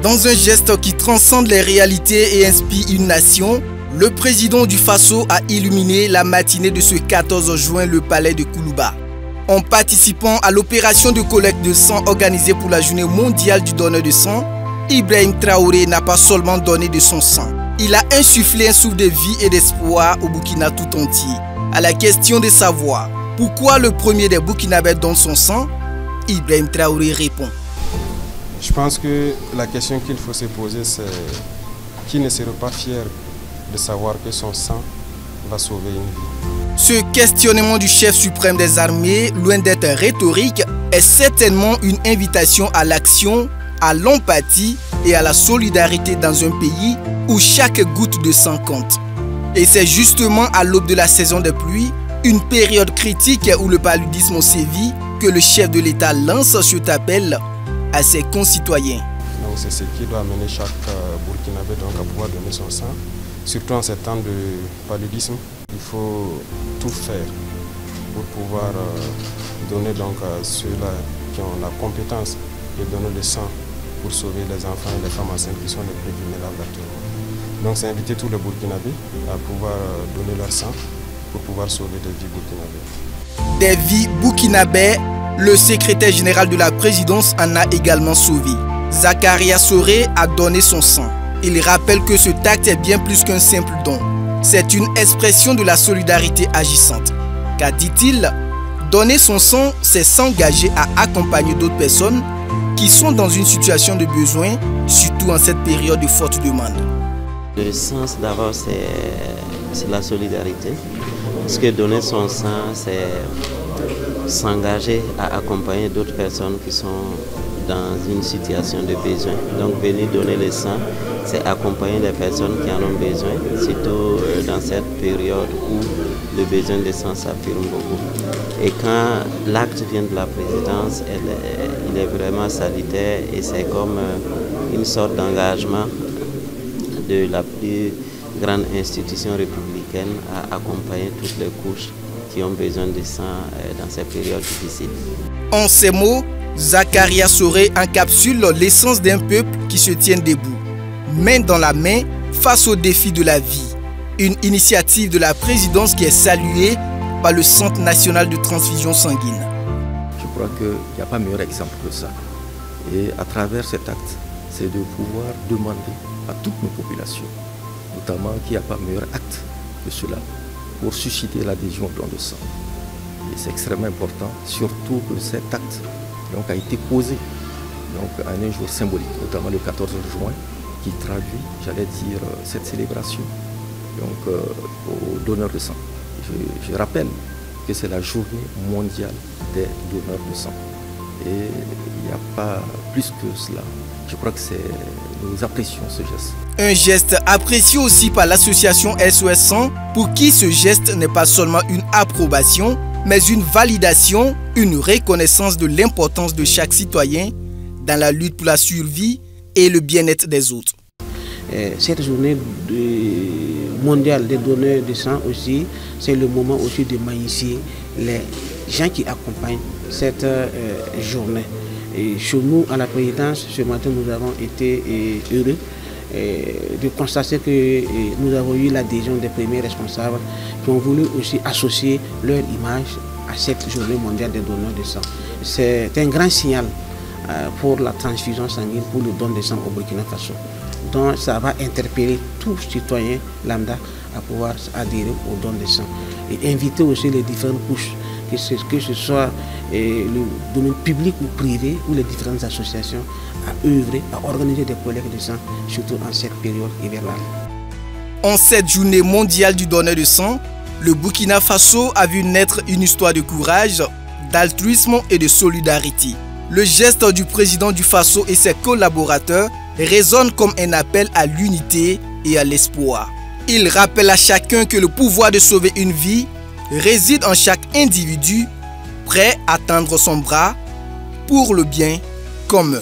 Dans un geste qui transcende les réalités et inspire une nation, le président du Faso a illuminé la matinée de ce 14 juin le palais de Koulouba. En participant à l'opération de collecte de sang organisée pour la journée mondiale du donneur de sang, Ibrahim Traoré n'a pas seulement donné de son sang. Il a insufflé un souffle de vie et d'espoir au Burkina tout entier. À la question de savoir pourquoi le premier des Burkinabés donne son sang, Ibrahim Traoré répond. Je pense que la question qu'il faut se poser, c'est qui ne serait pas fier de savoir que son sang va sauver une vie. Ce questionnement du chef suprême des armées, loin d'être rhétorique, est certainement une invitation à l'action, à l'empathie et à la solidarité dans un pays où chaque goutte de sang compte. Et c'est justement à l'aube de la saison des pluies, une période critique où le paludisme sévit, que le chef de l'État lance cet appel à ses concitoyens. Donc c'est ce qui doit amener chaque Burkinabé donc à pouvoir donner son sang. Surtout en ces temps de paludisme, il faut tout faire pour pouvoir donner donc à ceux-là qui ont la compétence de donner le sang pour sauver les enfants et les femmes enceintes qui sont les plus vulnérables actuellement. Donc c'est inviter tous les Burkinabés à pouvoir donner leur sang pour pouvoir sauver des vies burkinabées. Des vies burkinabées, le secrétaire général de la présidence en a également sauvé. Zakaria Soré a donné son sang. Il rappelle que ce acte est bien plus qu'un simple don. C'est une expression de la solidarité agissante. Car dit-il, donner son sang, c'est s'engager à accompagner d'autres personnes qui sont dans une situation de besoin, surtout en cette période de forte demande. Le sens d'abord, c'est la solidarité. Parce que donner son sang, c'est s'engager à accompagner d'autres personnes qui sont dans une situation de besoin. Donc venir donner le sang, c'est accompagner les personnes qui en ont besoin, surtout dans cette période où le besoin de sang s'affirme beaucoup. Et quand l'acte vient de la présidence, il est vraiment salutaire et c'est comme une sorte d'engagement de la plus grande institution républicaine à accompagner toutes les couches qui ont besoin de sang dans ces périodes difficiles. En ces mots, Zakaria Soré encapsule l'essence d'un peuple qui se tient debout, main dans la main, face aux défis de la vie. Une initiative de la présidence qui est saluée par le Centre national de transfusion sanguine. Je crois qu'il n'y a pas meilleur exemple que ça. Et à travers cet acte, c'est de pouvoir demander à toutes nos populations, notamment qu'il n'y a pas meilleur acte que cela, pour susciter l'adhésion au don de sang. Et c'est extrêmement important, surtout que cet acte donc, a été posé donc, à un jour symbolique, notamment le 14 juin, qui traduit, j'allais dire, cette célébration donc, aux donneurs de sang. Je rappelle que c'est la journée mondiale des donneurs de sang. Et il n'y a pas plus que cela. Je crois que nous apprécions ce geste. Un geste apprécié aussi par l'association SOS Sang, pour qui ce geste n'est pas seulement une approbation, mais une validation, une reconnaissance de l'importance de chaque citoyen dans la lutte pour la survie et le bien-être des autres. Cette journée mondiale des donneurs de sang aussi, c'est le moment aussi de magnifier les gens qui accompagnent cette journée. Et chez nous, à la présidence, ce matin, nous avons été heureux de constater que nous avons eu l'adhésion des premiers responsables qui ont voulu aussi associer leur image à cette journée mondiale des donneurs de sang. C'est un grand signal pour la transfusion sanguine, pour le don de sang au Burkina Faso. Donc ça va interpeller tout citoyen lambda à pouvoir adhérer au don de sang et inviter aussi les différentes couches, que ce soit le domaine public ou privé ou les différentes associations à œuvrer, à organiser des collectes de sang, surtout en cette période hivernale. En cette journée mondiale du donneur de sang, le Burkina Faso a vu naître une histoire de courage, d'altruisme et de solidarité. Le geste du président du Faso et ses collaborateurs résonne comme un appel à l'unité et à l'espoir. Il rappelle à chacun que le pouvoir de sauver une vie réside en chaque individu prêt à tendre son bras pour le bien commun.